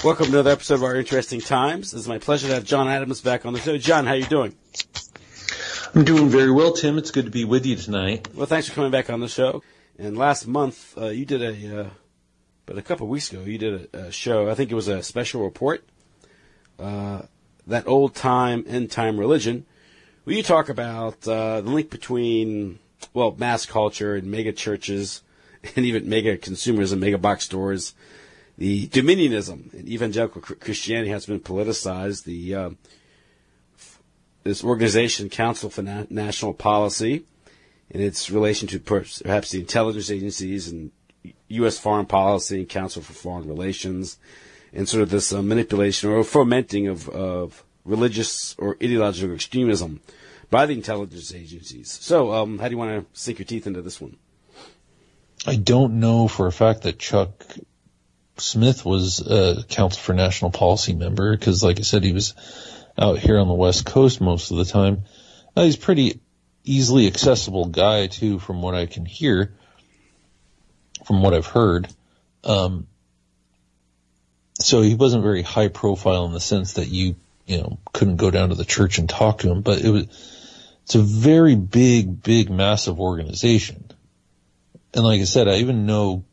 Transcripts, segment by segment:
Welcome to another episode of Our Interesting Times. It's my pleasure to have John Adams back on the show. John, how are you doing? I'm doing very well, Tim. It's good to be with you tonight. Well, thanks for coming back on the show. And last month, you did but a couple of weeks ago, you did a show. I think it was a special report, that old time, end time religion, where you talk about the link between, mass culture and mega churches and even mega consumerism, mega box stores. The Dominionism in evangelical Christianity has been politicized. This organization, Council for National Policy, in its relation to perhaps the intelligence agencies and U.S. foreign policy and Council for Foreign Relations, and sort of this manipulation or fomenting of religious or ideological extremism by the intelligence agencies. So, how do you want to sink your teeth into this one? I don't know for a fact that Chuck Smith was a Council for National Policy member, because, like I said, he was out here on the West Coast most of the time. He's a pretty easily accessible guy, too, from what I can hear, from what I've heard. So he wasn't very high profile in the sense that you couldn't go down to the church and talk to him, but it's a very big, massive organization. And like I said, I even know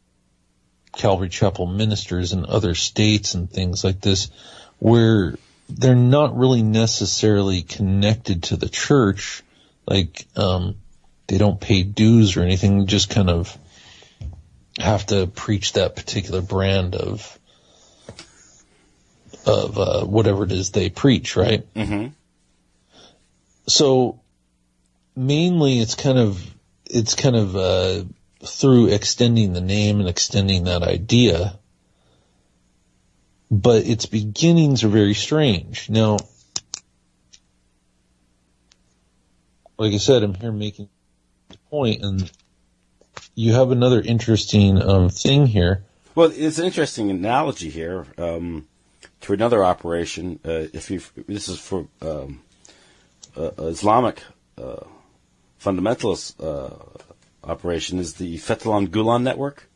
Calvary Chapel ministers in other states and things like this where they're not really necessarily connected to the church. Like, they don't pay dues or anything, just kind of have to preach that particular brand of whatever it is they preach, right? Mm-hmm. So mainly it's kind of through extending the name and extending that idea, but its beginnings are very strange. Now, like I said, I'm here making the point, and you have another interesting thing here. Well, it's an interesting analogy here to another operation. This is for Islamic fundamentalist operation, is the Fethullah Gulen network.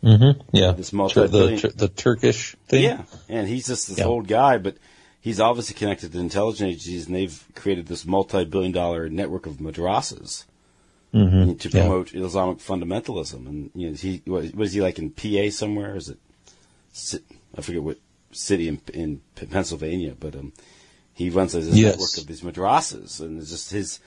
Mm-hmm. Yeah, this multi-billion the Turkish thing. Yeah, and he's just this old guy, but he's obviously connected to intelligence agencies, and they've created this multi-billion-dollar network of madrasas to promote Islamic fundamentalism. And was he like in PA somewhere? Or is it? I forget what city in Pennsylvania, but he runs this network of these madrasas, and it's just his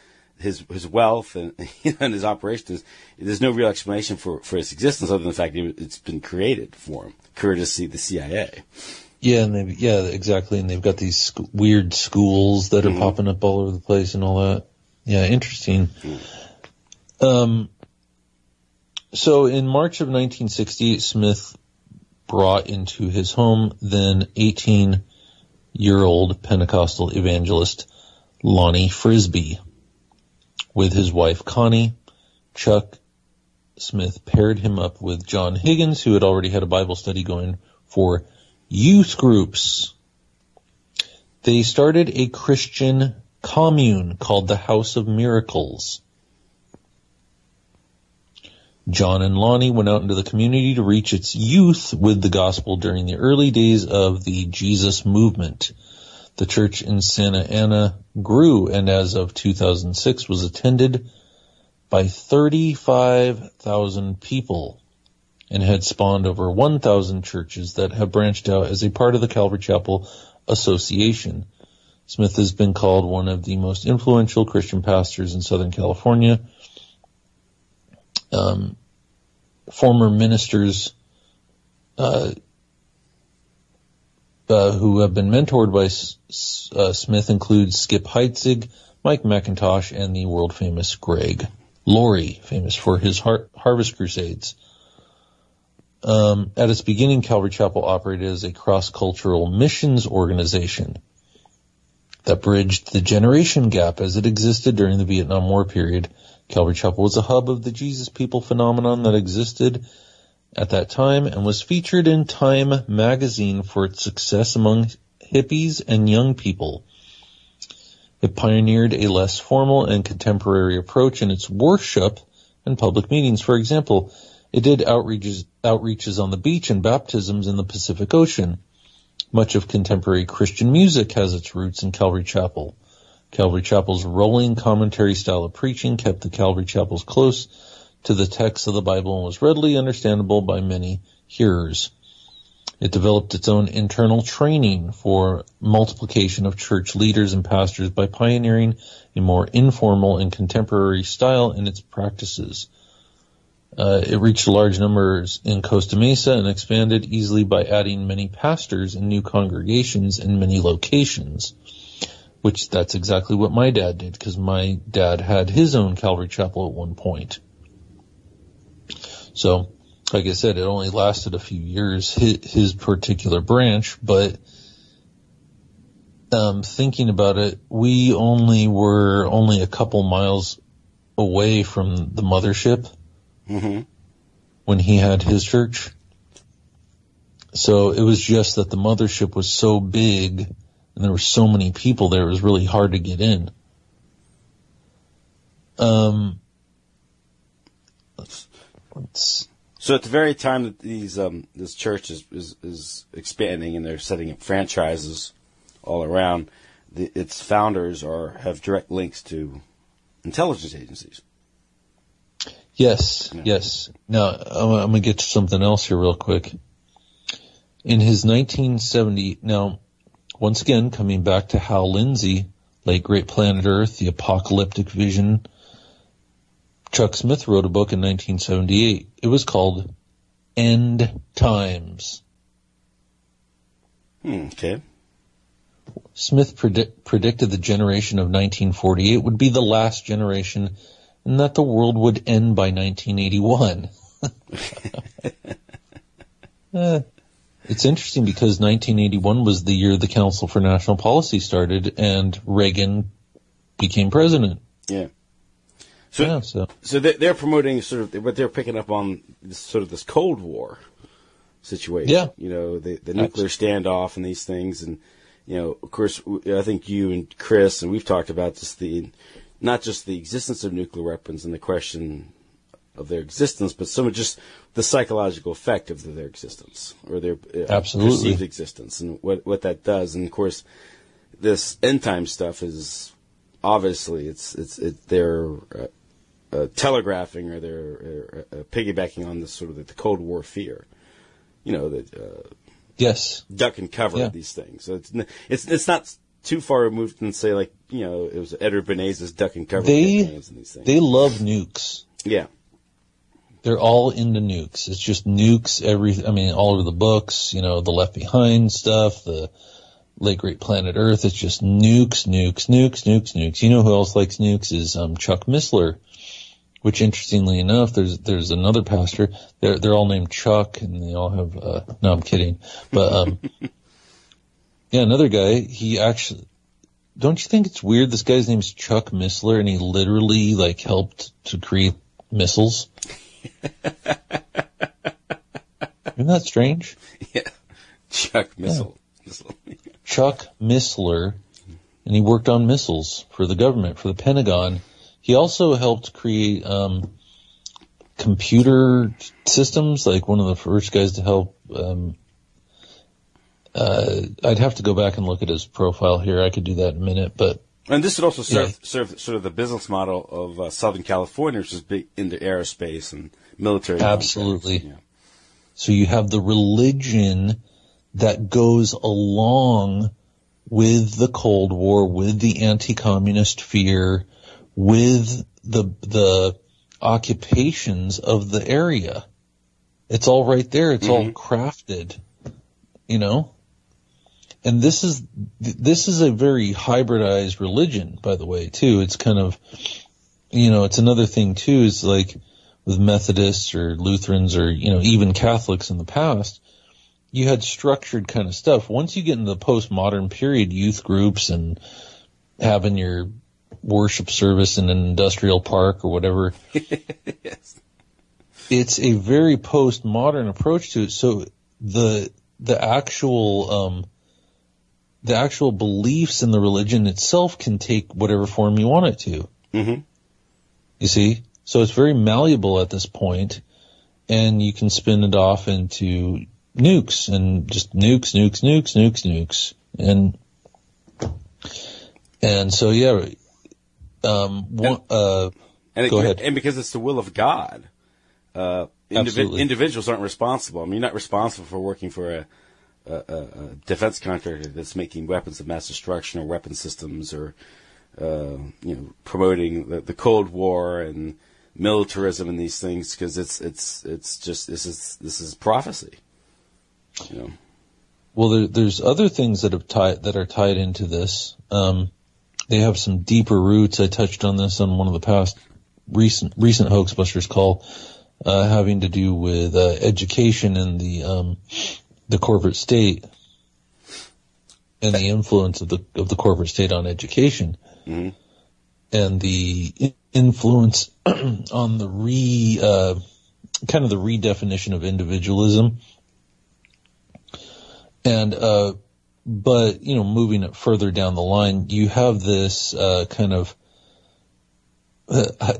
wealth and and his operations. There's no real explanation for his existence other than the fact that it's been created for him, courtesy the CIA. Yeah, exactly. And they've got these weird schools that are popping up all over the place and all that. Yeah, interesting. So in March of 1960, Smith brought into his home then 18-year-old Pentecostal evangelist Lonnie Frisbee. With his wife Connie, Chuck Smith paired him up with John Higgins, who had already had a Bible study going for youth groups. They started a Christian commune called the House of Miracles. John and Lonnie went out into the community to reach its youth with the gospel during the early days of the Jesus movement. The church in Santa Ana grew, and as of 2006 was attended by 35,000 people and had spawned over 1,000 churches that have branched out as a part of the Calvary Chapel Association. Smith has been called one of the most influential Christian pastors in Southern California. Former ministers who have been mentored by Smith include Skip Heitzig, Mike McIntosh, and the world-famous Greg Laurie, famous for his Harvest Crusades. At its beginning, Calvary Chapel operated as a cross-cultural missions organization that bridged the generation gap as it existed during the Vietnam War period. Calvary Chapel was a hub of the Jesus People phenomenon that existed at that time and was featured in Time magazine for its success among hippies and young people. It pioneered a less formal and contemporary approach in its worship and public meetings. For example, it did outreaches on the beach and baptisms in the Pacific Ocean. Much of contemporary Christian music has its roots in Calvary Chapel. Calvary Chapel's rolling commentary style of preaching kept the Calvary Chapels close to the text of the Bible and was readily understandable by many hearers. It developed its own internal training for multiplication of church leaders and pastors by pioneering a more informal and contemporary style in its practices. It reached large numbers in Costa Mesa and expanded easily by adding many pastors and new congregations in many locations, which that's exactly what my dad did, because my dad had his own Calvary Chapel at one point. So, like I said, it only lasted a few years, his particular branch, but thinking about it, we were only a couple miles away from the mothership. Mm-hmm. When he had his church. So it was just that the mothership was so big and there were so many people there, it was really hard to get in. So at the very time that this church is expanding and they're setting up franchises all around, its founders have direct links to intelligence agencies. Yes, yes. Now, I'm going to get to something else here real quick. In his 1970, now, once again, coming back to Hal Lindsey, Late Great Planet Earth, The Apocalyptic Vision, Chuck Smith wrote a book in 1978. It was called End Times. Okay. Smith predicted the generation of 1948 would be the last generation and that the world would end by 1981. It's interesting because 1981 was the year the Council for National Policy started and became president. Yeah. So they're promoting sort of what they're picking up on this Cold War situation. Yeah. You know, the nuclear standoff and these things. And, you know, of course, I think you and Chris, and we've talked about not just the existence of nuclear weapons and the question of their existence, but some of just the psychological effect of their existence or their perceived existence and what that does. And of course, this end time stuff is obviously they're telegraphing or they're piggybacking on this sort of the Cold War fear. You know that yes, duck and cover these things. So it's not too far removed from, say, like, you know, it was Edward Bernays' duck and cover campaigns and these things. They love nukes. Yeah. They're all into nukes. It's just nukes all over the books, you know, the Left Behind stuff, the Late Great Planet Earth. It's just nukes, nukes, nukes, nukes, nukes. You know who else likes nukes is Chuck Missler, which interestingly enough, there's another pastor. They're all named Chuck and they all have, no, I'm kidding. But, yeah, another guy, he actually, don't you think it's weird? This guy's name is Chuck Missler, and he literally, like, helped to create missiles. Isn't that strange? Yeah. Chuck Missile. Yeah. Chuck Missler, and he worked on missiles for the government, for the Pentagon. He also helped create, computer systems, like one of the first guys to help, I'd have to go back and look at his profile here. I could do that in a minute, but. And this would also serve sort of the business model of Southern California, which is big into aerospace and military. Absolutely. Yeah. So you have the religion that goes along with the Cold War, with the anti-communist fear, with the occupations of the area. It's all right there. It's all crafted, you know? And this is a very hybridized religion, by the way, too. It's kind of, you know, it's another thing too, is like with Methodists or Lutherans or, you know, even Catholics in the past, you had structured kind of stuff. Once you get into the postmodern period, youth groups and having your worship service in an industrial park or whatever, yes. It's a very postmodern approach to it. So the actual beliefs in the religion itself can take whatever form you want it to. Mm-hmm. You see? So it's very malleable at this point, and you can spin it off into nukes and just nukes. And so, yeah, go ahead. And because it's the will of God, individuals aren't responsible. I mean, you're not responsible for working for a defense contractor that's making weapons of mass destruction or weapon systems or, promoting the Cold War and militarism and these things, because it's just this is prophecy. Well, there's other things that are tied into this. They have some deeper roots. I touched on this on one of the past recent Hoax Busters Call, having to do with education and the corporate state and the influence of the corporate state on education, mm-hmm. and the influence on the kind of the redefinition of individualism. And, but, moving it further down the line, you have this, kind of,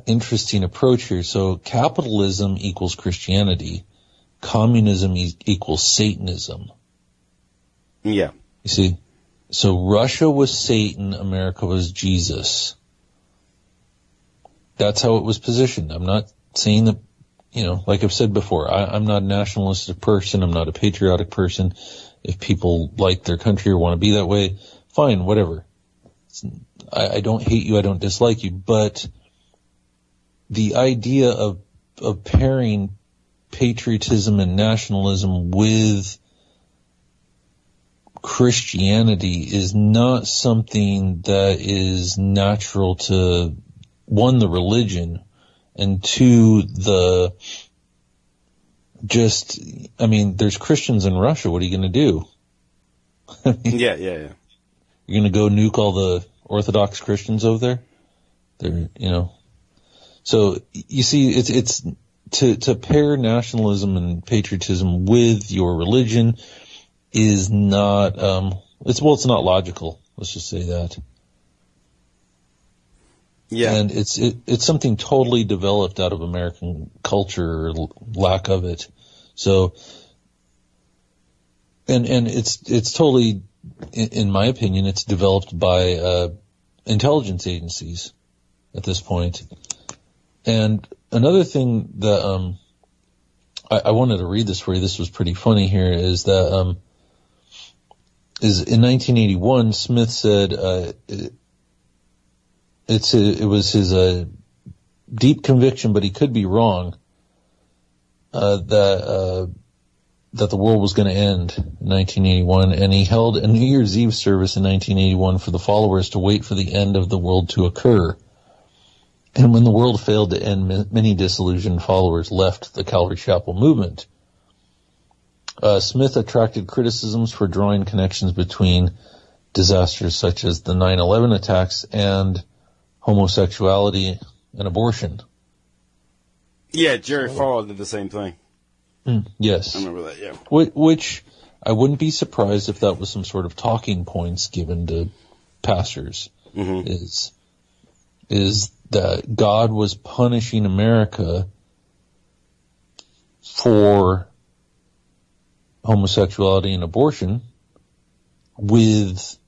interesting approach here. So capitalism equals Christianity. Communism equals Satanism. Yeah. You see? So Russia was Satan, America was Jesus. That's how it was positioned. I'm not saying that, like I've said before, I'm not a nationalistic person. I'm not a patriotic person. If people like their country or want to be that way, fine, whatever. I don't hate you, I don't dislike you, but the idea of pairing patriotism and nationalism with Christianity is not something that is natural to, one, the religion, and two, there's Christians in Russia. What are you going to do? Yeah. You're going to go nuke all the Orthodox Christians over there? So you see, it's to pair nationalism and patriotism with your religion is not, it's not logical. Let's just say that. Yeah. And it's something totally developed out of American culture or lack of it. So, and it's totally, in my opinion, it's developed by, intelligence agencies at this point. And another thing that, I wanted to read this for you. This was pretty funny here is that, is in 1981, Smith said, it was his deep conviction, but he could be wrong, that the world was going to end in 1981, and he held a New Year's Eve service in 1981 for the followers to wait for the end of the world to occur. And when the world failed to end, many disillusioned followers left the Calvary Chapel movement. Smith attracted criticisms for drawing connections between disasters such as the 9/11 attacks and homosexuality and abortion. Yeah, Jerry Falwell did the same thing. Yes. I remember that, yeah. Which I wouldn't be surprised if that was some sort of talking points given to pastors. Mm-hmm. Is that God was punishing America for homosexuality and abortion with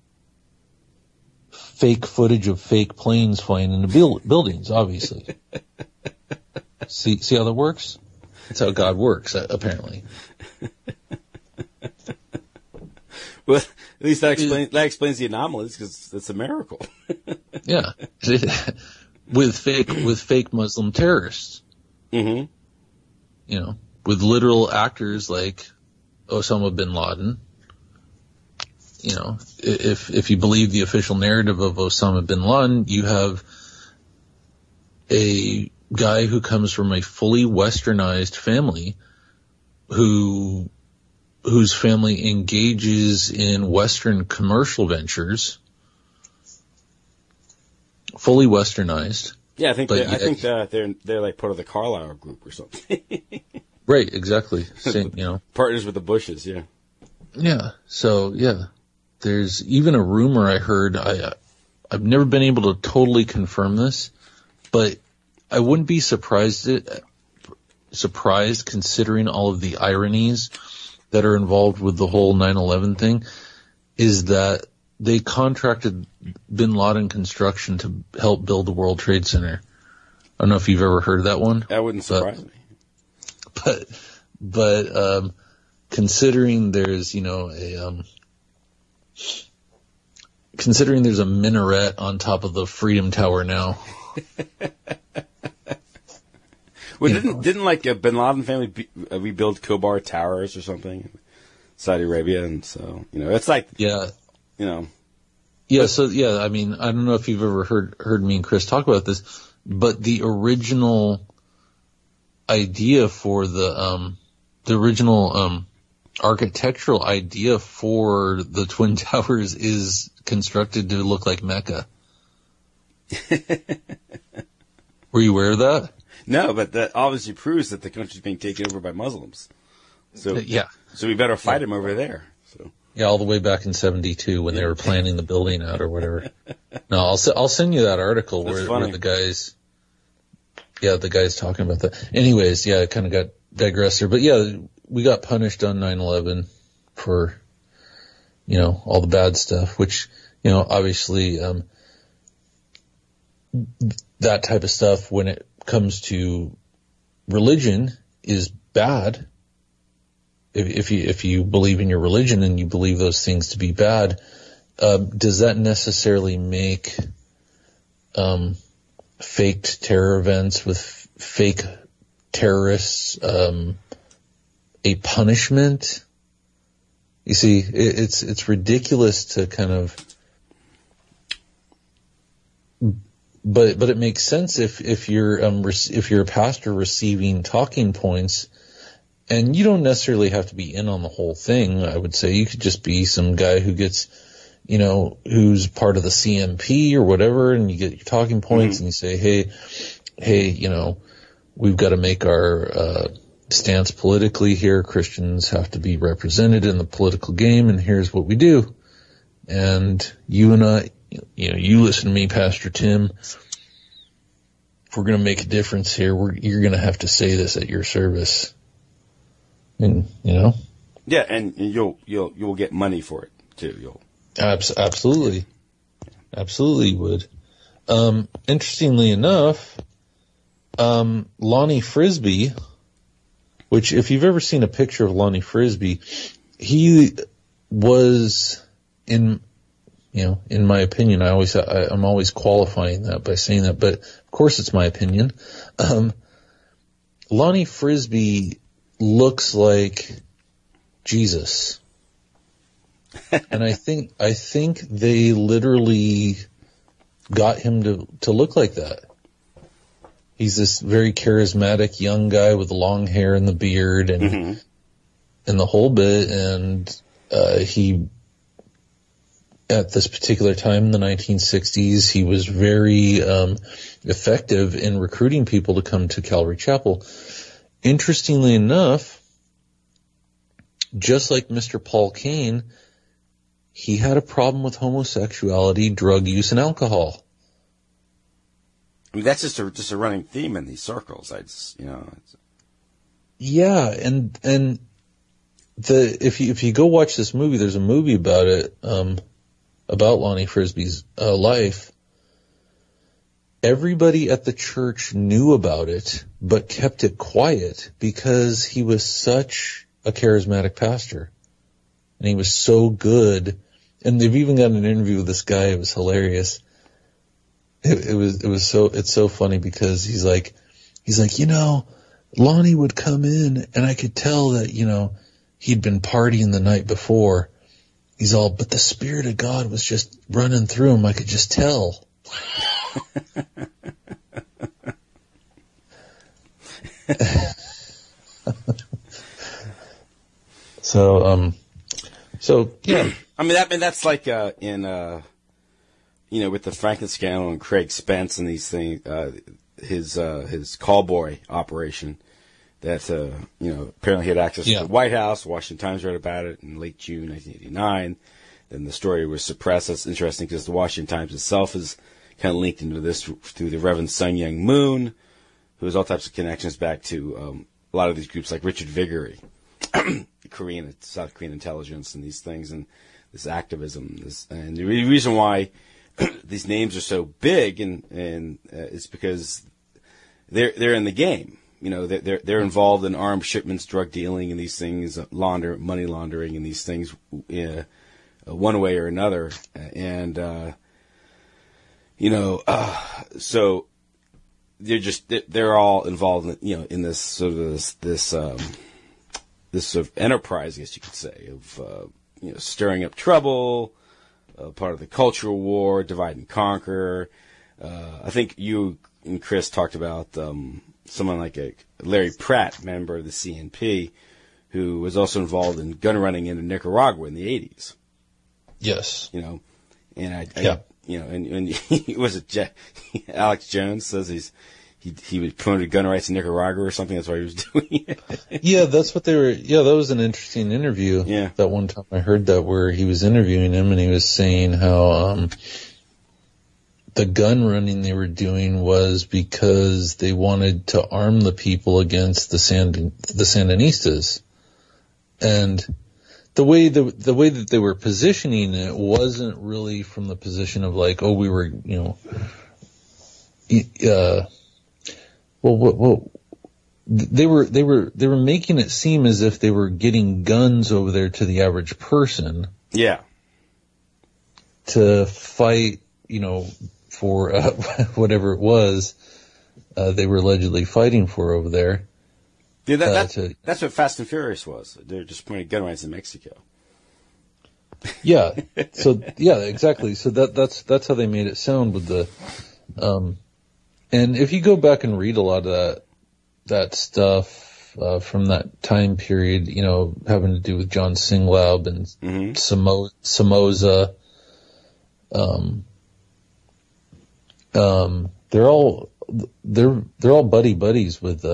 fake footage of fake planes flying into buildings, obviously. See how that works? That's how God works, apparently. Well, at least that explains the anomalies, because it's a miracle. Yeah. With fake Muslim terrorists. Mm-hmm. With literal actors like Osama bin Laden. If you believe the official narrative of Osama bin Laden, you have a guy who comes from a fully westernized family whose family engages in Western commercial ventures, fully westernized. Yeah, I think they're like part of the Carlyle group or something. Right, exactly. Partners with the Bushes, yeah. Yeah. So yeah, there's even a rumor I heard. I've never been able to totally confirm this, but I wouldn't be surprised considering all of the ironies that are involved with the whole 9/11 thing is that they contracted Bin Laden Construction to help build the World Trade Center. I don't know if you've ever heard of that one. That wouldn't surprise me. But considering there's, considering there's a minaret on top of the Freedom Tower now. Well, didn't like a Bin Laden family rebuild Khobar Towers or something in Saudi Arabia, and so it's like Yeah. Yeah. So I mean, I don't know if you've ever heard me and Chris talk about this, but the original idea for the original architectural idea for the Twin Towers is constructed to look like Mecca. Were you aware of that? No, but that obviously proves that the country's being taken over by Muslims. So so we better fight them over there. So. Yeah, all the way back in 1972 when they were planning the building out or whatever. No, I'll send you that article where the guys talking about that. Anyways, it kind of got digressed there, but we got punished on 9/11 for all the bad stuff, which obviously that type of stuff when it comes to religion is bad. If you believe in your religion and you believe those things to be bad, does that necessarily make faked terror events with fake terrorists a punishment? You see, it's ridiculous to kind of, but it makes sense if you're a pastor receiving talking points. And you don't necessarily have to be in on the whole thing. I would say you could just be some guy who gets, who's part of the CMP or whatever, and you get your talking points and you say, hey, we've got to make our stance politically here. Christians have to be represented in the political game, and here's what we do. And you and I, you listen to me, Pastor Tim. If we're going to make a difference here, you're going to have to say this at your service. And yeah, and you'll get money for it too. Absolutely would. Interestingly enough, Lonnie Frisbee, which if you've ever seen a picture of Lonnie Frisbee, he was in my opinion, I'm always qualifying that by saying that, but of course it's my opinion. Lonnie Frisbee looks like Jesus. And I think they literally got him to look like that. He's this very charismatic young guy with the long hair and the beard and the whole bit, and he at this particular time in the 1960s, he was very effective in recruiting people to come to Calvary Chapel. Interestingly enough, just like Mr. Paul Cain, he had a problem with homosexuality, drug use, and alcohol. I mean, that's just a running theme in these circles. Yeah, and if you go watch this movie, there's a movie about it, about Lonnie Frisbee's life. Everybody at the church knew about it, but kept it quiet because he was such a charismatic pastor. And he was so good. And they've even got an interview with this guy. It was hilarious. It's so funny because he's like, Lonnie would come in and I could tell that, he'd been partying the night before. He's all, but the Spirit of God was just running through him. I could just tell. So yeah. I mean that's like with the Franklin scandal and Craig Spence and these things, his callboy operation that apparently he had access to the White House. Washington Times wrote about it in late June 1989. Then the story was suppressed. That's interesting because the Washington Times itself is kind of linked into this through the Reverend Sun Young Moon, who has all types of connections back to a lot of these groups like Richard Viguerie. South Korean intelligence and these things and this activism. And the reason why these names are so big and it's because they're in the game. You know, they're involved in armed shipments, drug dealing, and these things, money laundering, and these things, one way or another. And so they're all involved in, in this sort of this sort of enterprise, I guess you could say, of stirring up trouble, part of the cultural war, divide and conquer. I think you and Chris talked about someone like a Larry Pratt, member of the CNP, who was also involved in gun running in Nicaragua in the 80s. Yes. And and was it Alex Jones says he was promoted gun rights in Nicaragua or something. That's why he was doing it. Yeah, that's what they were. Yeah, that was an interesting interview. Yeah. That one time I heard that where he was interviewing him and he was saying how the gun running they were doing was because they wanted to arm the people against the Sandinistas. And the way that they were positioning it wasn't really from the position of like, oh, we were, they were making it seem as if they were getting guns over there to the average person. Yeah. To fight, for whatever it was they were allegedly fighting for over there. Yeah, that's what Fast and Furious was. They're just pointing gun rights in Mexico. Yeah. So yeah, exactly. So that's how they made it sound with the and if you go back and read a lot of that stuff from that time period, having to do with John Singlab and Somoza, they're all buddy buddies with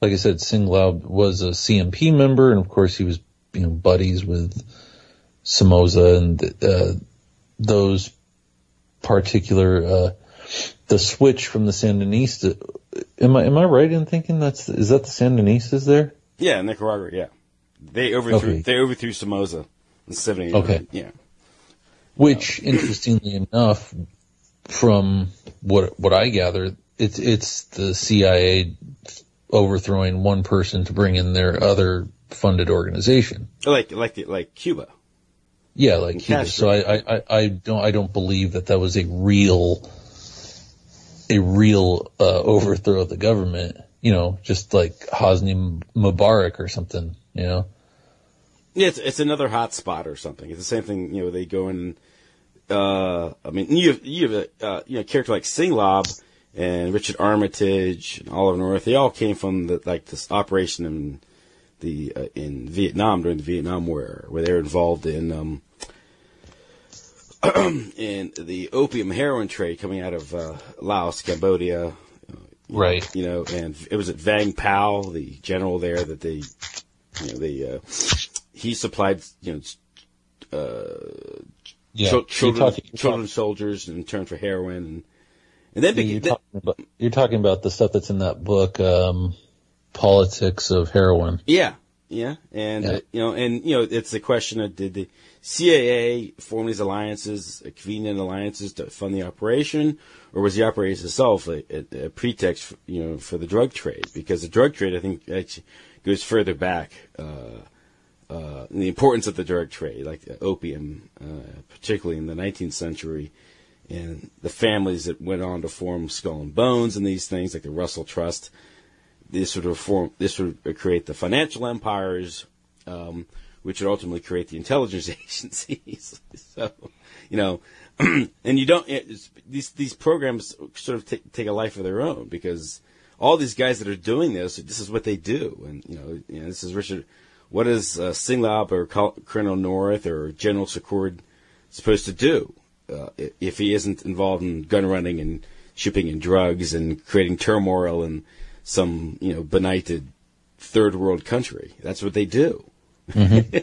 like I said, Singlab was a CMP member, and of course he was buddies with Somoza and those particular the switch from the Sandinista. Am I right in thinking is that the Sandinistas there? Yeah, Nicaragua. Yeah, they overthrew Somoza in 70. Okay, yeah. Which, interestingly enough, from what I gather, it's the CIA overthrowing one person to bring in their other funded organization, like Cuba. Yeah, like Cuba. So I don't believe that was a real overthrow of the government. Just like Hosni Mubarak or something. Yeah, it's another hot spot or something. It's the same thing. They go in. You have a character like Singlab and Richard Armitage and Oliver North. They all came from this operation in Vietnam during the Vietnam War, where they were involved in in the opium heroin trade coming out of Laos, Cambodia. Right. And it was at Vang Pao, the general there, that he supplied children soldiers in return for heroin, and then you're talking about the stuff that's in that book, Politics of Heroin. Yeah, and it's the question of, did the CIA form these alliances, convenient alliances to fund the operation, or was the operation itself a pretext, for the drug trade? Because the drug trade, I think, actually goes further back. The importance of the drug trade, like opium, particularly in the 19th century, and the families that went on to form Skull and Bones and these things, like the Russell Trust. This would create the financial empires, which would ultimately create the intelligence agencies. So, and you don't, these programs sort of take a life of their own, because all these guys that are doing this is what they do. And, this is Richard. What is Singlab or Colonel North or General Secord supposed to do if he isn't involved in gun running and shipping in drugs and creating turmoil in some benighted third world country? That's what they do. Mm-hmm.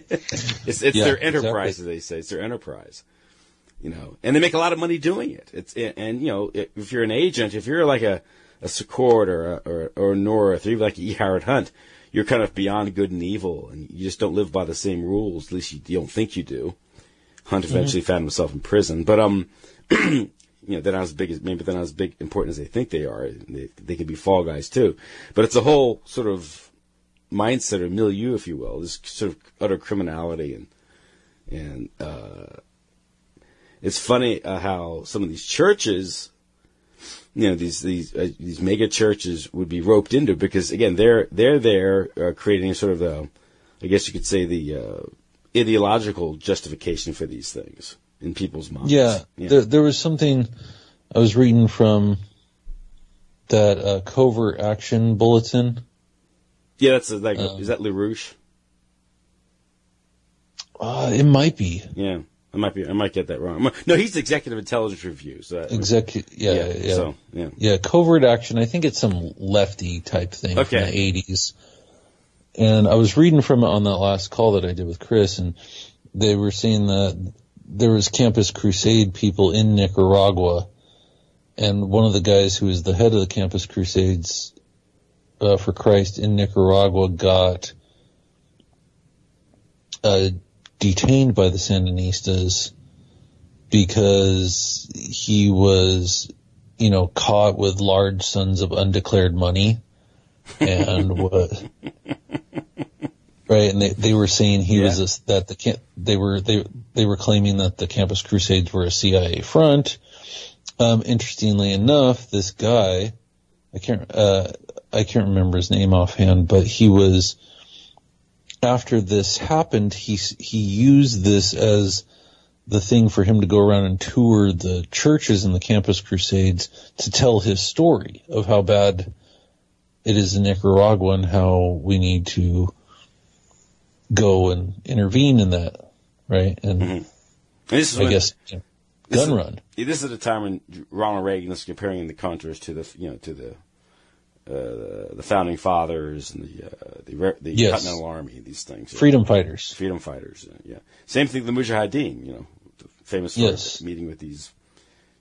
it's their enterprise, as they say. It's their enterprise. And they make a lot of money doing it. If you're an agent, if you're like a Secord or North, or even like E. Howard Hunt, you're kind of beyond good and evil, and you just don't live by the same rules. At least you don't think you do. Hunt eventually found himself in prison, but you know, they're not as big important as they think they are. They can be fall guys too, but it's a whole sort of mindset or milieu, if you will, this sort of utter criminality, and it's funny how some of these churches, you know, these mega churches would be roped into, because again they're there creating sort of I guess you could say the ideological justification for these things in people's minds. Yeah. There was something I was reading from that Covert Action Bulletin. Yeah, that's like, is that LaRouche? It might be. Yeah, I might get that wrong. No, he's Executive Intelligence Review. So yeah. Covert Action. I think it's some lefty type thing from the 80s. And I was reading from it on that last call that I did with Chris, and they were saying that there was Campus Crusade people in Nicaragua, and one of the guys who was the head of the Campus Crusades for Christ in Nicaragua got detained by the Sandinistas because he was, you know, caught with large sums of undeclared money, and right, and they were saying he was they were claiming that the Campus Crusades were a CIA front. Interestingly enough, this guy, I can't remember his name offhand, but he was, after this happened, he used this as the thing for him to go around and tour the churches in the Campus Crusades to tell his story of how bad it is in Nicaragua and how we need to go and intervene in that, right? And this is gun run. This is the time when Ronald Reagan is comparing the Contras to the founding fathers and the Continental Army, these things. Freedom fighters. Yeah. Same thing, the Mujahideen, you know, famous for meeting with these,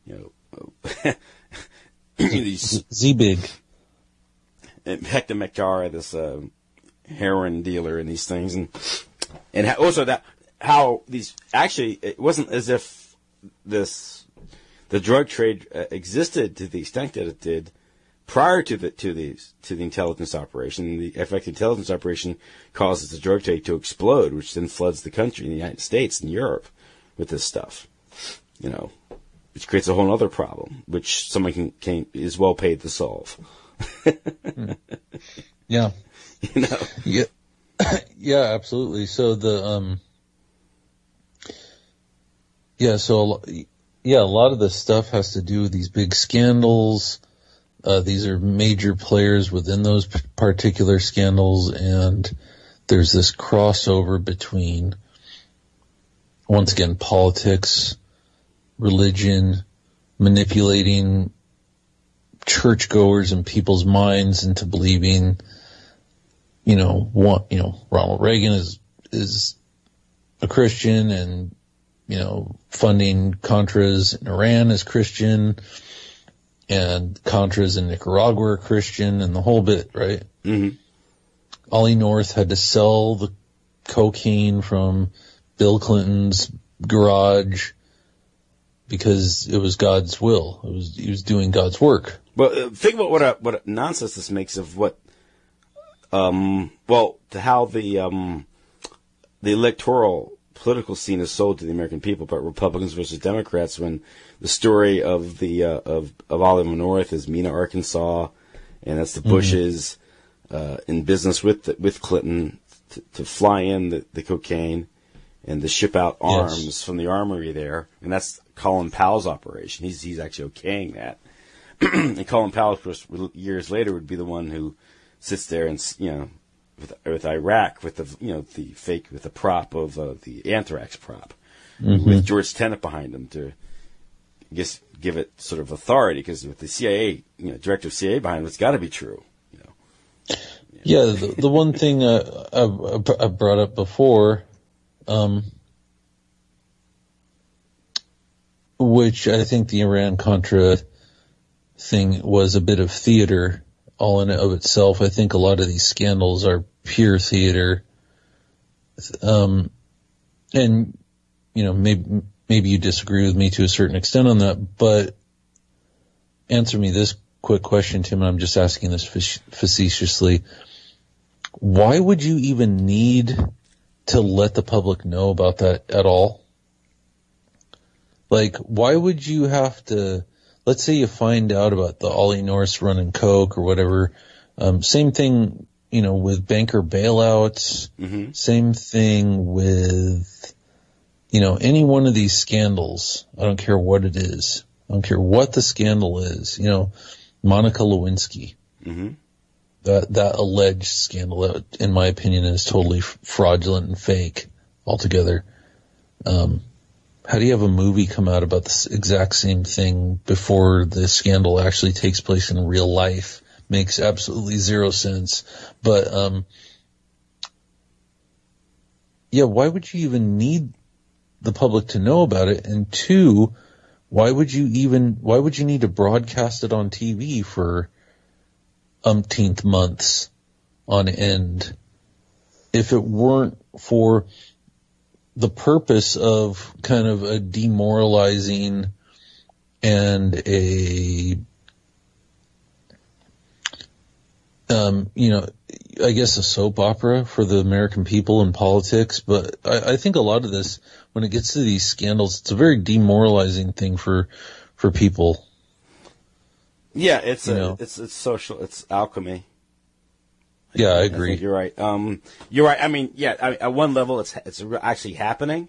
you know, these Z-Big. Hector McCara, this heroin dealer, and these things, and also that how these actually, it wasn't as if the drug trade existed to the extent that it did prior to the intelligence operation. The effective intelligence operation causes the drug trade to explode, which then floods the country in the United States and Europe with this stuff, you know, which creates a whole other problem, which someone is well paid to solve. Yeah. You know? Yeah. Yeah, absolutely. So a lot of this stuff has to do with these big scandals. These are major players within those particular scandals, and there's this crossover between, once again, politics, religion, manipulating churchgoers and people's minds into believing, Ronald Reagan is a Christian, and, funding Contras in Iran is Christian, and Contras in Nicaragua are Christian, and the whole bit, right? Mm-hmm. Ollie North had to sell the cocaine from Bill Clinton's garage because it was God's will. He was doing God's work. But think about what a nonsense this makes of what, to how the electoral political scene is sold to the American people, but Republicans versus Democrats, when the story of of Ollie North is Mena, Arkansas, and that's the Bushes in business with Clinton to fly in the cocaine and to ship out arms from the armory there, and that's Colin Powell's operation. He's actually okaying that. And Colin Powell, of course, years later would be the one who sits there and, with Iraq, with the prop of the anthrax prop, with George Tenet behind him to, I guess, give it sort of authority, because with the CIA, director of CIA behind him, it's got to be true. Yeah, the one thing I brought up before, which I think the Iran-Contra thing was a bit of theater all in and of itself. I think a lot of these scandals are pure theater. And, maybe you disagree with me to a certain extent on that, but answer me this quick question, Tim, and I'm just asking this facetiously. Why would you even need to let the public know about that at all? Like, why would you have to, let's say you find out about the Ollie Norris running Coke or whatever, same thing, with banker bailouts, same thing with, any one of these scandals. I don't care what it is. I don't care what the scandal is. Monica Lewinsky. That alleged scandal, that, in my opinion, is totally fraudulent and fake altogether. How do you have a movie come out about this exact same thing before the scandal actually takes place in real life? Makes absolutely zero sense. But, why would you even need the public to know about it? And two, why would you need to broadcast it on TV for umpteenth months on end if it weren't for the purpose of kind of a demoralizing and I guess a soap opera for the American people in politics. But I think a lot of this, when it gets to these scandals, it's a very demoralizing thing for people. Yeah, it's social, it's alchemy. Yeah, I agree. I think you're right. You're right. I mean, at one level, it's actually happening,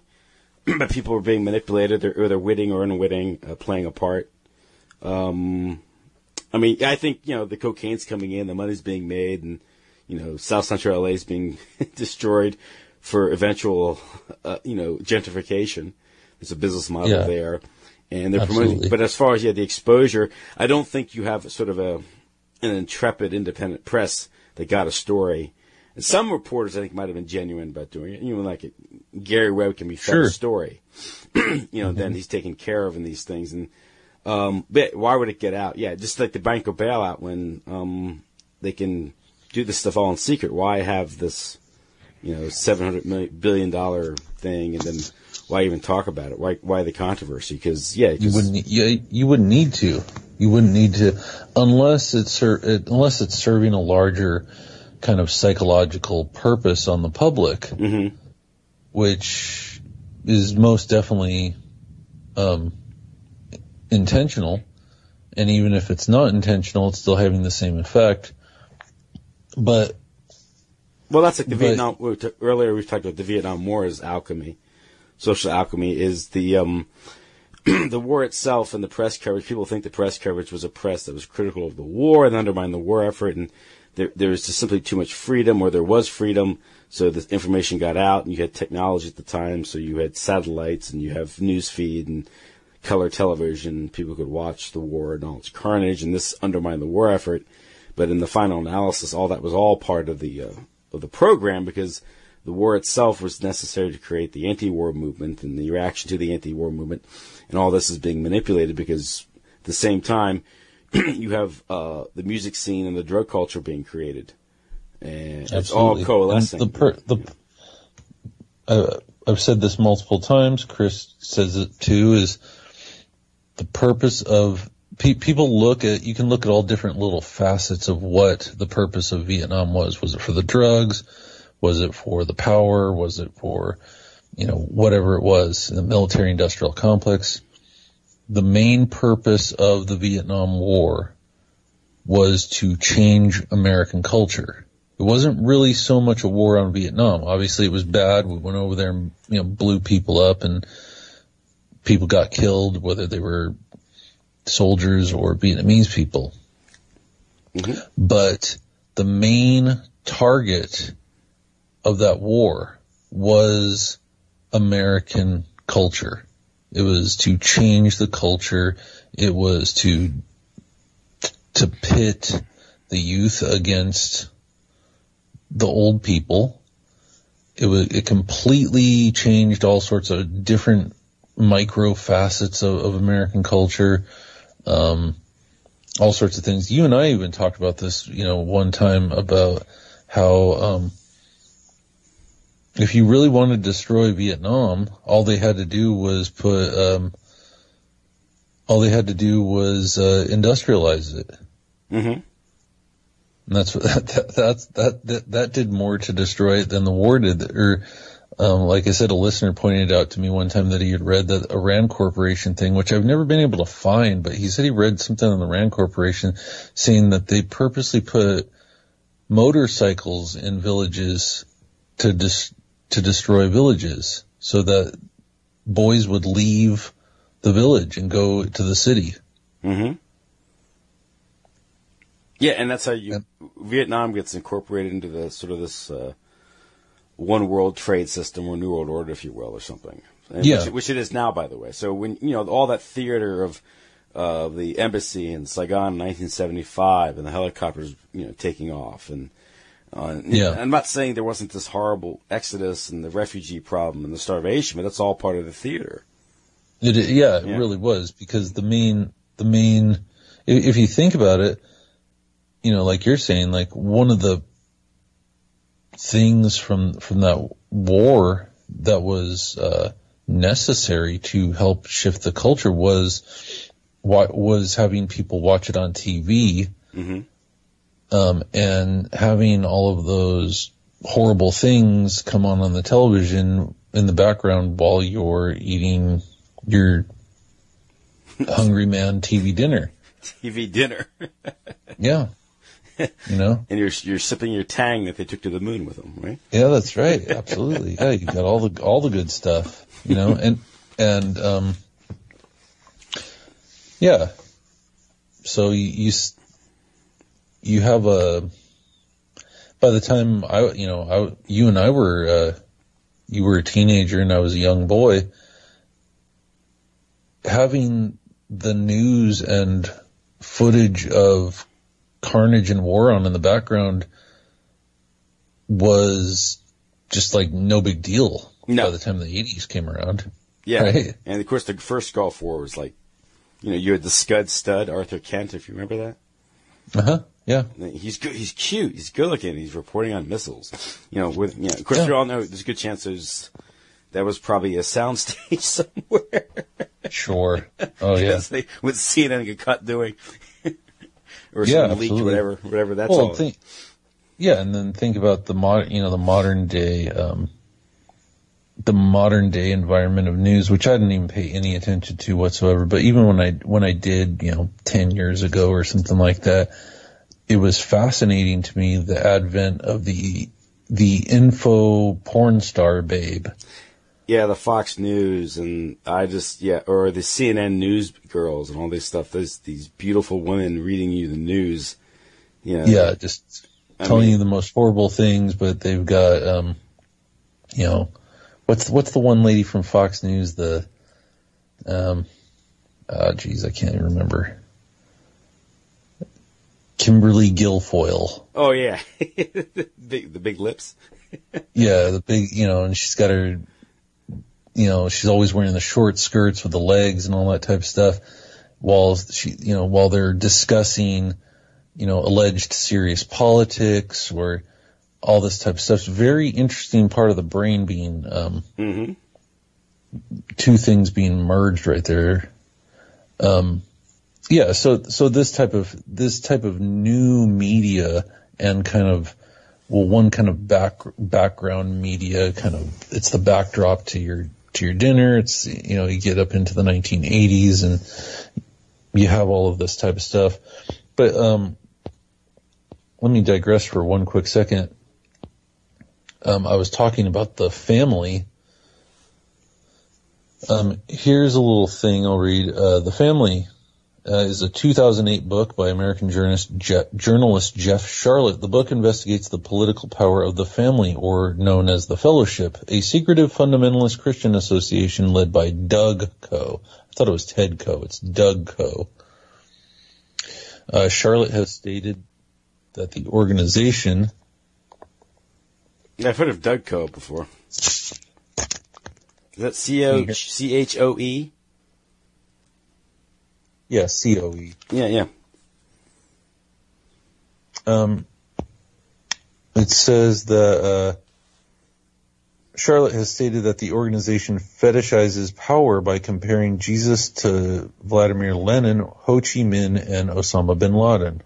but people are being manipulated, they're witting or unwitting, playing a part. I think, the cocaine's coming in, the money's being made, and, South Central LA is being destroyed for eventual, gentrification. There's a business model there. And they're promoting, but as far as, the exposure, I don't think you have sort of an intrepid independent press that got a story. And some reporters, I think, might have been genuine about doing it. Gary Webb can be fed a story, then he's taken care of in these things. And, but why would it get out? Yeah, just like the banker bailout when, they can do this stuff all in secret. Why have this, $700 billion thing, and then why even talk about it? Why the controversy? Because you wouldn't need to. You wouldn't need to unless it's serving a larger kind of psychological purpose on the public, which is most definitely intentional. And even if it's not intentional, it's still having the same effect. But that's like the Vietnam. Earlier we talked about the Vietnam War as alchemy. Social alchemy is the the war itself and the press coverage. People think the press coverage was a press that was critical of the war and undermined the war effort, and there was just simply too much freedom, or there was freedom, so the information got out, and you had technology at the time, so you had satellites, and you have news feed and color television. People could watch the war and all its carnage, and this undermined the war effort. But in the final analysis, all that was all part of the program, because the war itself was necessary to create the anti-war movement and the reaction to the anti-war movement. And all this is being manipulated because at the same time, you have the music scene and the drug culture being created. And it's all coalescing. I've said this multiple times. Chris says it too, is the purpose of people you can look at all different little facets of what the purpose of Vietnam was. Was it for the drugs? Was it for the power? Was it for, whatever it was, the military industrial complex? The main purpose of the Vietnam War was to change American culture. It wasn't really so much a war on Vietnam. Obviously it was bad. We went over there and, blew people up, and people got killed, whether they were soldiers or Vietnamese people. But the main target of that war was American culture. It was to change the culture. It was to pit the youth against the old people. It completely changed all sorts of different micro facets of American culture. All sorts of things. You and I even talked about this, one time, about how, if you really wanted to destroy Vietnam, all they had to do was industrialize it. Mm-hmm. And that's what that did more to destroy it than the war did. Or, like I said, a listener pointed out to me one time that he had read that a Rand Corporation thing, which I've never been able to find, but he said he read something on the Rand Corporation saying that they purposely put motorcycles in villages to destroy villages so that boys would leave the village and go to the city. Mm-hmm. Yeah, and that's how Vietnam gets incorporated into the sort of this one world trade system or new world order, if you will, or something. And which it is now, by the way. So when all that theater of the embassy in Saigon in 1975 and the helicopters taking off and I'm not saying there wasn't this horrible exodus and the refugee problem and the starvation, but that's all part of the theater. It really was, because the main if you think about it, like you're saying, like one of the things from that war that was necessary to help shift the culture was having people watch it on TV, mm-hmm. And having all of those horrible things come on the television in the background while you're eating your Hungry Man TV dinner. TV dinner. Yeah. And you're sipping your Tang that they took to the moon with them, right? Yeah, that's right. Absolutely. Yeah, you got all the good stuff, and yeah. So you have by the time you and I were, you were a teenager and I was a young boy, having the news and footage of carnage and war on in the background was just like no big deal by the time the 80s came around. Yeah. Right? And of course the first Gulf War was like, you had the Scud Stud, Arthur Kent, if you remember that. Uh-huh. Yeah. He's good. He's cute. He's good looking. He's reporting on missiles. Of course we all know there's a good chance that was probably a soundstage somewhere. Sure. Oh yeah. With CNN get caught doing. Or some leak, whatever. That's all. And then think about the modern day environment of news, which I didn't even pay any attention to whatsoever. But even when I did, 10 years ago or something like that, it was fascinating to me, the advent of the info porn star babe. Yeah, the Fox News and or the CNN news girls and all this stuff. There's these beautiful women reading you the news. Yeah, just telling you the most horrible things, but they've got, what's the one lady from Fox News? I can't even remember. Kimberly Guilfoyle. Oh yeah, the big lips. Yeah, the big, and she's got her. She's always wearing the short skirts with the legs and all that type of stuff while they're discussing, alleged serious politics or all this type of stuff. It's a very interesting part of the brain being, mm-hmm. two things being merged right there. Yeah. So this type of new media and kind of, one kind of background media it's the backdrop to your dinner. It's, you get up into the 1980s and you have all of this type of stuff. But, let me digress for one quick second. I was talking about the family. Here's a little thing I'll read. The Family is a 2008 book by American journalist Jeff Sharlet. The book investigates the political power of the family, or known as the Fellowship, a secretive fundamentalist Christian association led by Doug Coe. I thought it was Ted Coe. It's Doug Coe. Sharlet has stated that the organization... Yeah, I've heard of Doug Coe before. Is that C-H-O-E? Yeah, C-O-E. Yeah. It says that Charlotte has stated that the organization fetishizes power by comparing Jesus to Vladimir Lenin, Ho Chi Minh, and Osama bin Laden.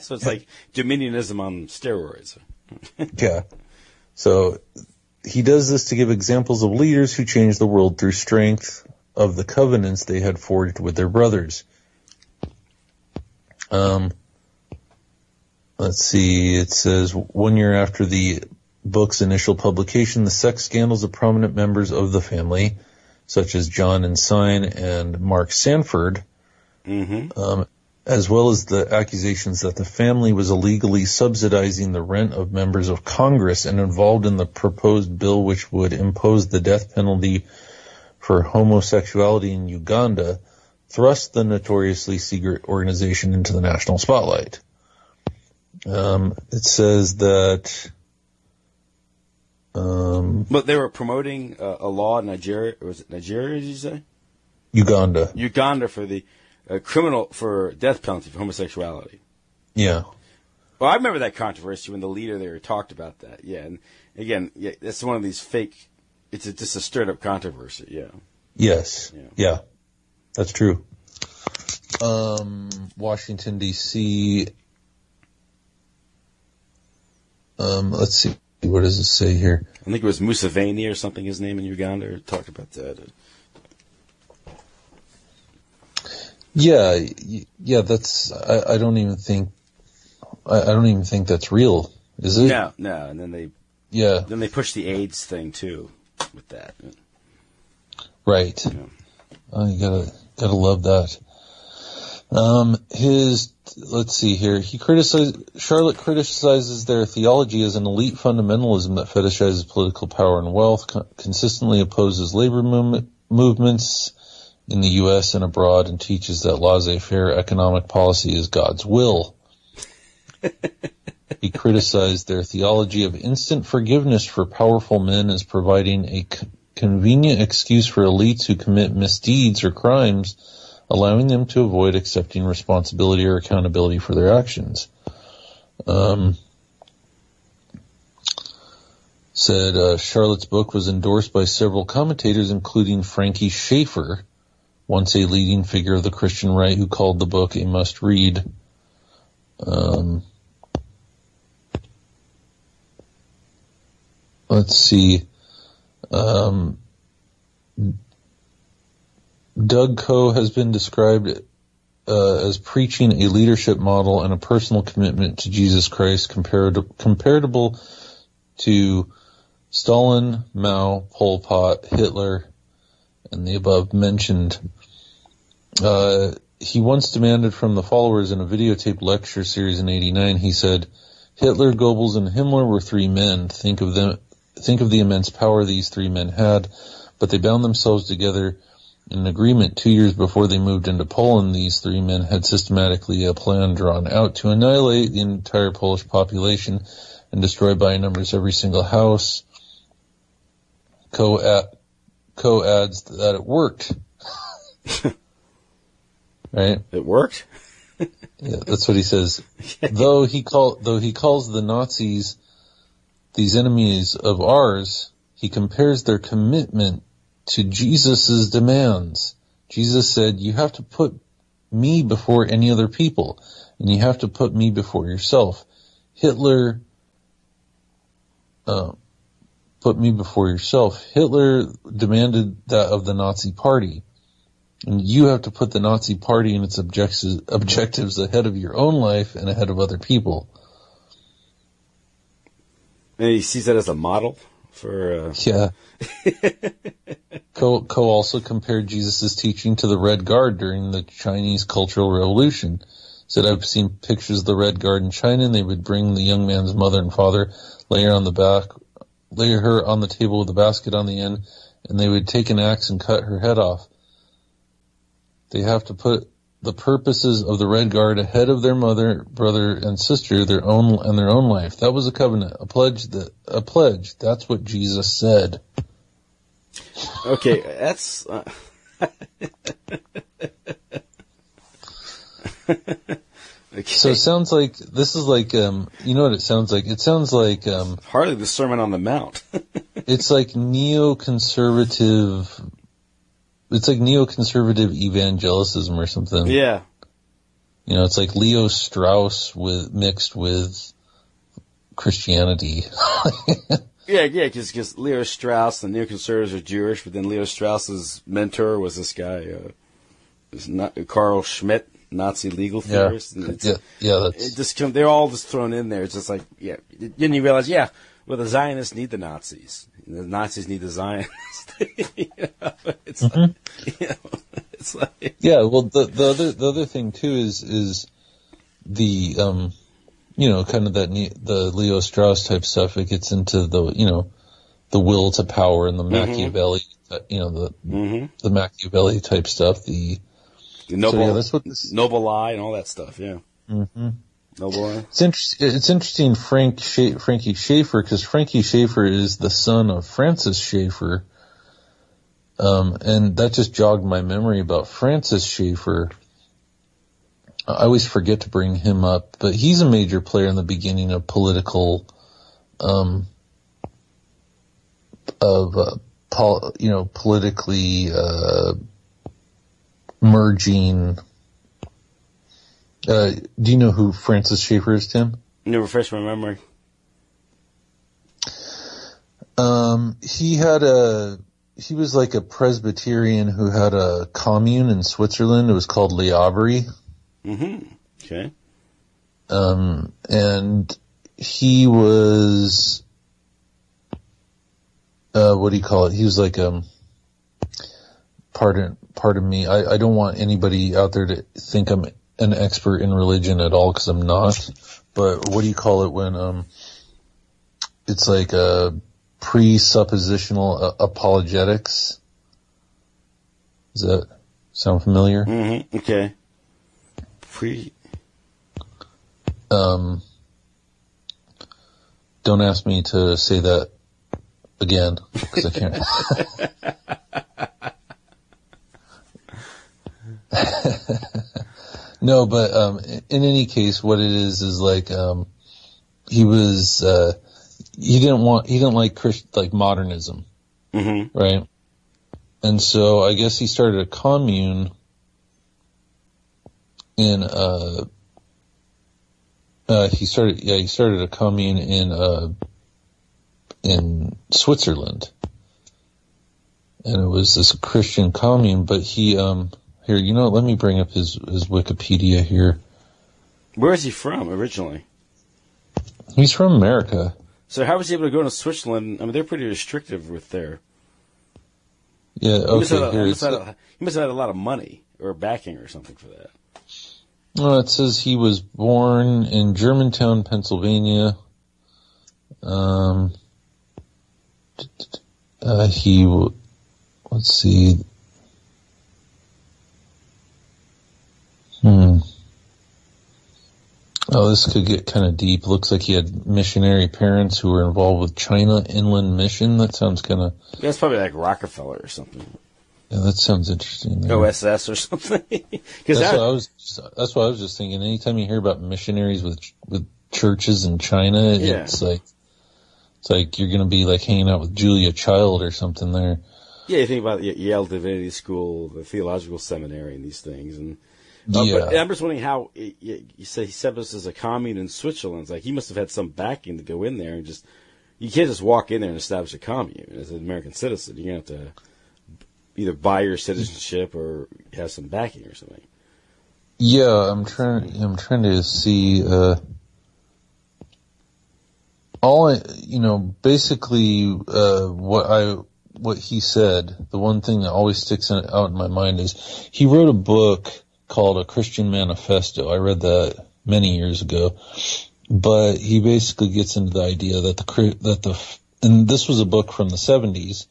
So it's like Dominionism on steroids. Yeah. So he does this to give examples of leaders who changed the world through strength of the covenants they had forged with their brothers. Let's see. It says 1 year after the book's initial publication, the sex scandals of prominent members of the family, such as John Ensign and Mark Sanford, as well as the accusations that the family was illegally subsidizing the rent of members of Congress and involved in the proposed bill which would impose the death penalty for homosexuality in Uganda, thrust the notoriously secret organization into the national spotlight. It says that... but they were promoting a law in Nigeria. Was it Nigeria, did you say? Uganda. Uganda for the criminal for death penalty for homosexuality. Yeah. Well, I remember that controversy when the leader there talked about that. Yeah, and again, yeah, it's one of these fake. It's just a straight up controversy. Yeah. Yes. Yeah. That's true. Washington D.C. Let's see. What does it say here? I think it was Museveni or something. His name in Uganda talked about that. Yeah. That's. I don't even think. I don't even think that's real. Is it? No. And then they. Yeah. Then they pushed the AIDS thing too, with that. Right. Yeah. Oh, you gotta love that. Let's see here. Charlotte criticizes their theology as an elite fundamentalism that fetishizes political power and wealth, consistently opposes labor movements in the U.S. and abroad, and teaches that laissez-faire economic policy is God's will. He criticized their theology of instant forgiveness for powerful men as providing a convenient excuse for elites who commit misdeeds or crimes, allowing them to avoid accepting responsibility or accountability for their actions. Said Charlotte's book was endorsed by several commentators, including Frankie Schaeffer, once a leading figure of the Christian right, who called the book a must-read. Let's see. Doug Coe has been described as preaching a leadership model and a personal commitment to Jesus Christ comparable to Stalin, Mao, Pol Pot, Hitler, and the above mentioned. He once demanded from the followers in a videotaped lecture series in '89, he said, "Hitler, Goebbels, and Himmler were three men. Think of the immense power these three men had, but they bound themselves together in an agreement 2 years before they moved into Poland. These three men had systematically a plan drawn out to annihilate the entire Polish population and destroy by numbers every single house." Coe adds that it worked. Right? It worked? Yeah, that's what he says. Though he calls the Nazis these enemies of ours, he compares their commitment to Jesus' demands. Jesus said, "You have to put me before any other people, and you have to put me before yourself." Hitler put me before yourself. Hitler demanded that of the Nazi Party. And you have to put the Nazi Party and its objectives ahead of your own life and ahead of other people. And he sees that as a model for... Yeah. Coe also compared Jesus' teaching to the Red Guard during the Chinese Cultural Revolution. Said, "I've seen pictures of the Red Guard in China, and they would bring the young man's mother and father, lay her on the table with a basket on the end, and they would take an axe and cut her head off. They have to put the purposes of the Red Guard ahead of their mother, brother, and sister, their own life. That was a covenant, a pledge. That's what Jesus said." Okay, that's... Okay. So it sounds like this is like you know what it sounds like? It sounds like hardly the Sermon on the Mount. it's like neoconservative. It's like neoconservative evangelicism or something. Yeah. You know, it's like Leo Strauss mixed with Christianity. Yeah, because Leo Strauss, the neoconservatives are Jewish, but then Leo Strauss's mentor was this guy, Carl Schmitt, Nazi legal theorist. And they're all just thrown in there. It's just like, yeah. Then you realize, the Zionists need the Nazis. The Nazis need the Zionists. It's like, yeah. Well, the other thing too is the kind of the Leo Strauss type stuff. It gets into the will to power and the Machiavelli, the Machiavelli type stuff. The noble, that's what noble lie and all that stuff. Yeah. Mm-hmm. Noble lie. It's interesting, Frankie Schaeffer, because Frankie Schaeffer is the son of Francis Schaeffer, and that just jogged my memory about Francis Schaeffer. I always forget to bring him up, but he's a major player in the beginning of politically merging. Do you know who Francis Schaeffer is, Tim? No, refresh my memory. He was like a Presbyterian who had a commune in Switzerland. It was called Le Havre. Mm-hmm. Okay. And he was, what do you call it? He was like, pardon me. I don't want anybody out there to think I'm an expert in religion at all, because I'm not. But what do you call it when, it's like a presuppositional apologetics? Does that sound familiar? Mm-hmm. Okay. Don't ask me to say that again, because I can't. No, but in any case, what it is like he didn't like modernism, mm-hmm. right? And so I guess he started a commune he started a commune in Switzerland, and it was this Christian commune. But he here, let me bring up his Wikipedia here. Where is he from originally? He's from America. So how was he able to go to Switzerland? I mean, they're pretty restrictive with their. Yeah. Okay. He must have had a lot of money or backing or something for that. Well, it says he was born in Germantown, Pennsylvania. Let's see. Oh, this could get kind of deep. Looks like he had missionary parents who were involved with China Inland Mission. That sounds kind of. Yeah, it's probably like Rockefeller or something. Yeah, that sounds interesting. OSS or something. That's what I was just thinking. Anytime you hear about missionaries with churches in China, it's like you're going to be like hanging out with Julia Child or something there. Yeah, you think about Yale Divinity School, the theological seminary, and these things, and. Yeah. But I'm just wondering how you say he set us as a commune in Switzerland. It's like he must have had some backing to go in there and just. You can't just walk in there and establish a commune as an American citizen. You're going to have to either buy your citizenship or have some backing or something. Yeah, I'm trying to see. Basically, what he said. The one thing that always sticks out in my mind is he wrote a book called A Christian Manifesto. I read that many years ago, but he basically gets into the idea that and this was a book from the 70s,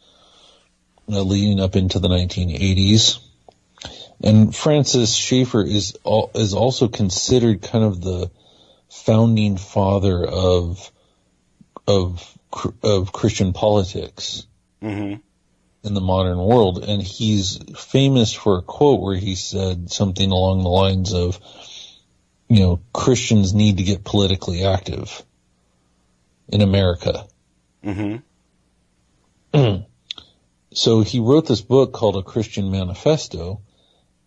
leading up into the 1980s. And Francis Schaeffer is also considered kind of the founding father of Christian politics. Mm-hmm. In the modern world, and he's famous for a quote where he said something along the lines of, Christians need to get politically active in America. Mm-hmm. So he wrote this book called A Christian Manifesto,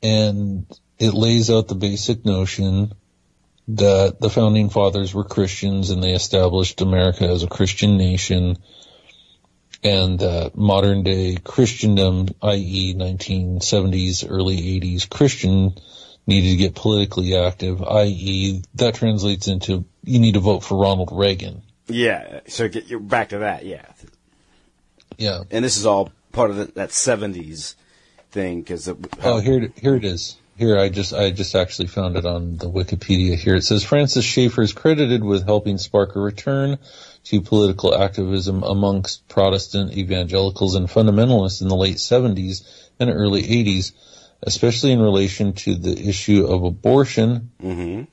and it lays out the basic notion that the founding fathers were Christians and they established America as a Christian nation, and that modern day Christendom, i.e. 1970s, early 80s Christian, needed to get politically active, i.e. that translates into you need to vote for Ronald Reagan. Yeah, so you're back to that, yeah. Yeah. And this is all part of that 70s thing, because... here it is. Here, I just actually found it on the Wikipedia here. It says, Francis Schaeffer is credited with helping spark a return to political activism amongst Protestant evangelicals and fundamentalists in the late 70s and early 80s, especially in relation to the issue of abortion. Mm-hmm.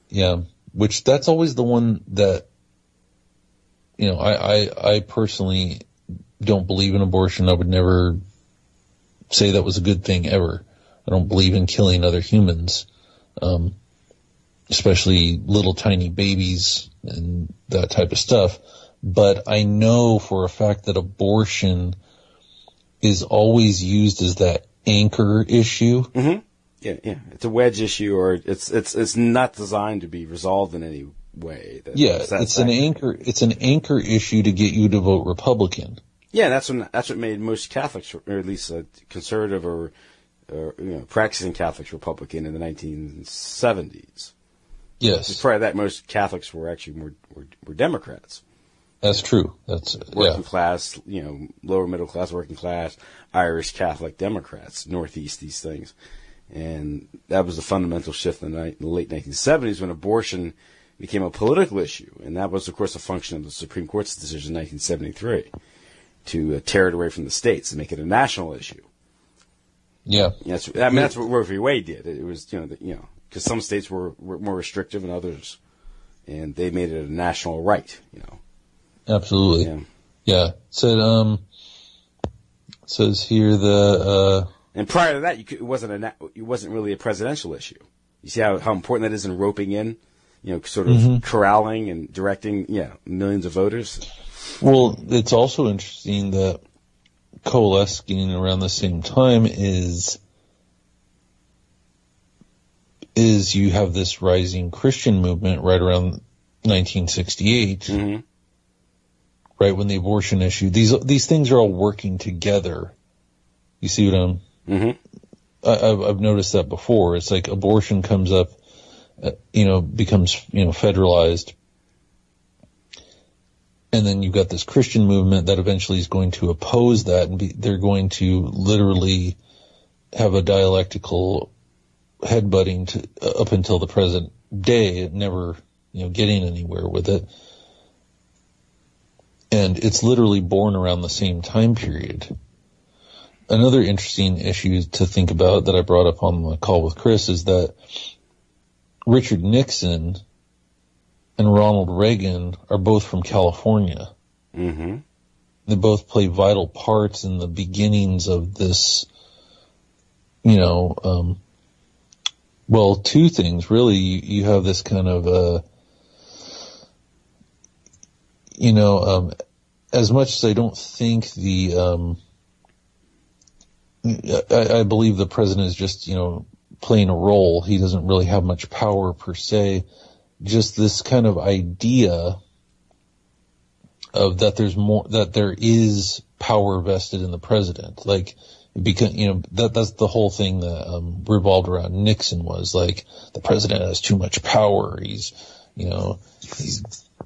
Yeah, which that's always the one that, I personally don't believe in abortion. I would never say that was a good thing ever. I don't believe in killing other humans, especially little tiny babies and that type of stuff. But I know for a fact that abortion is always used as that anchor issue. Mm-hmm. Yeah. It's a wedge issue, or it's not designed to be resolved in any way. It's an anchor. It's an anchor issue to get you to vote Republican. Yeah, that's what made most Catholics, or at least conservative or practicing Catholics, Republican in the 1970s. Yes. Prior to that, most Catholics were actually were Democrats. That's true. That's working class, lower middle class, working class, Irish Catholic Democrats, Northeast, these things. And that was the fundamental shift in the late 1970s when abortion became a political issue. And that was, of course, a function of the Supreme Court's decision in 1973 to tear it away from the states and make it a national issue. Yeah. That's what Roe v. Wade did. It was, because some states were more restrictive than others, and they made it a national right, Absolutely. Yeah. It says here and prior to that, it wasn't really a presidential issue. You see how important that is in roping in, sort of corralling and directing, millions of voters. Well, it's also interesting that coalescing around the same time is you have this rising Christian movement right around 1968, mm-hmm. right when the abortion issue. These things are all working together. You see what I'm? Mm-hmm. I've noticed that before. It's like abortion comes up, becomes federalized. And then you've got this Christian movement that eventually is going to oppose that, and they're going to literally have a dialectical headbutting up until the present day, never, getting anywhere with it. And it's literally born around the same time period. Another interesting issue to think about that I brought up on the call with Chris is that Richard Nixon and Ronald Reagan are both from California. Mm-hmm. They both play vital parts in the beginnings of this, two things, really. You have this kind of, as much as I don't think I believe the president is just, playing a role. He doesn't really have much power per se. Just this kind of idea of that there is power vested in the president. Like, because, that's the whole thing that, revolved around Nixon was like, the president has too much power. He's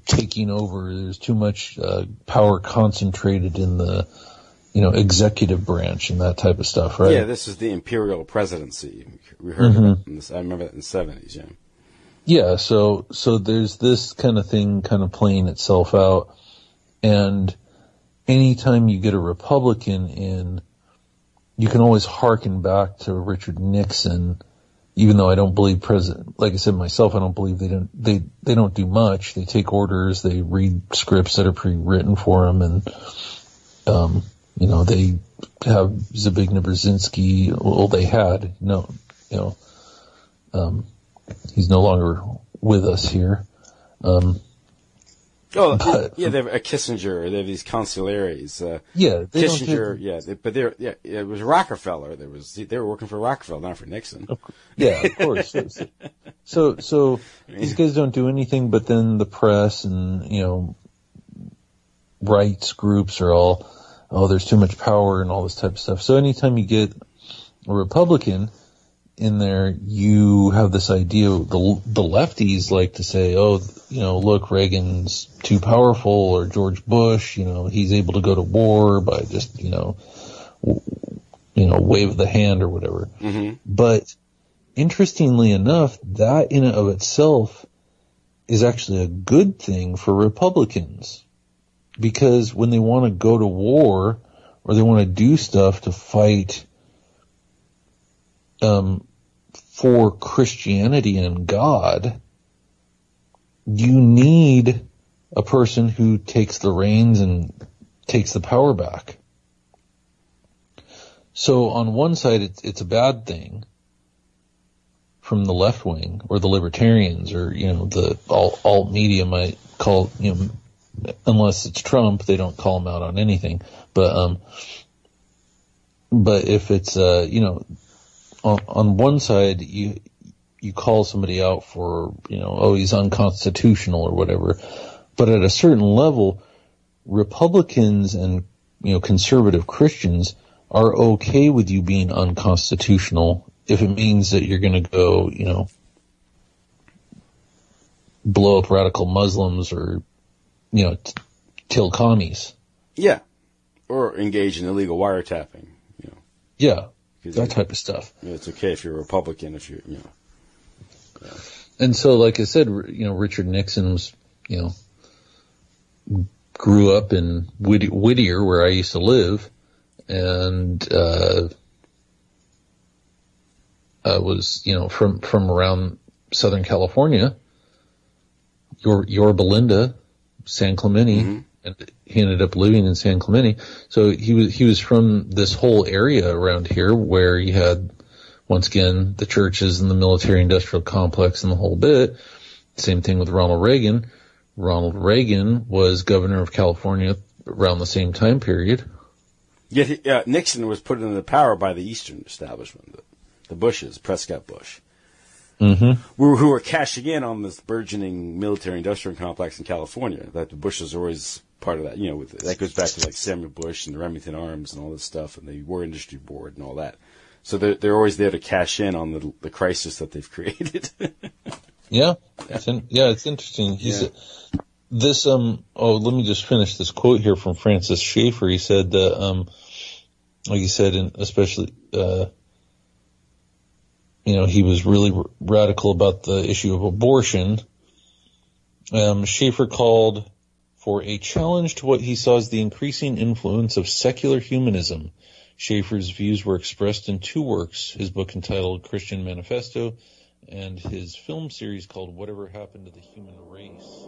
taking over. There's too much, power concentrated in the, executive branch and that type of stuff, right? Yeah, this is the imperial presidency. We heard about this. I remember that in the 70s, yeah. Yeah, so there's this kind of thing kind of playing itself out, and anytime you get a Republican in, you can always hearken back to Richard Nixon, even though I don't believe like I said myself, I don't believe they don't do much. They take orders, they read scripts that are pre-written for them, and, they have Zbigniew Brzezinski, well, they had, he's no longer with us here. They have a Kissinger. They have these consigliaries. Kissinger. It was Rockefeller. They were working for Rockefeller, not for Nixon. Of course. So these guys don't do anything, but then the press and rights groups are all, there's too much power and all this type of stuff. So anytime you get a Republican in there, you have this idea. The lefties like to say, look, Reagan's too powerful, or George Bush, he's able to go to war by just, wave the hand or whatever. Mm-hmm. But interestingly enough, that in and of itself is actually a good thing for Republicans, because when they want to go to war or they want to do stuff to fight for Christianity and God, you need a person who takes the reins and takes the power back. So on one side, it's a bad thing from the left wing or the libertarians, or, the alt media might call, unless it's Trump, they don't call him out on anything. But if it's, on one side, you call somebody out for, he's unconstitutional or whatever. But at a certain level, Republicans and, conservative Christians are okay with you being unconstitutional if it means that you're going to go, blow up radical Muslims or, kill commies. Yeah. Or engage in illegal wiretapping, Yeah. That type of stuff. It's okay if you're a Republican, if you're, Yeah. And so, like I said, Richard Nixon was, grew up in Whittier, where I used to live, and was, from around Southern California, Yorba Linda, San Clemente, mm-hmm. and he ended up living in San Clemente. So he was from this whole area around here where you had, once again, the churches and the military-industrial complex and the whole bit. Same thing with Ronald Reagan. Ronald Reagan was governor of California around the same time period. Yet Nixon was put into power by the Eastern establishment, the Bushes, Prescott Bush, mm-hmm. who were cashing in on this burgeoning military-industrial complex in California. That the Bushes are always part of that. That goes back to like Samuel Bush and the Remington Arms and all this stuff, and the War Industry Board and all that. So they're always there to cash in on the crisis that they've created. Yeah, it's interesting. Let me just finish this quote here from Francis Schaeffer. He said that, like he said, and especially, he was really radical about the issue of abortion. Schaeffer called for a challenge to what he saw as the increasing influence of secular humanism. Schaeffer's views were expressed in two works, his book entitled Christian Manifesto and his film series called Whatever Happened to the Human Race.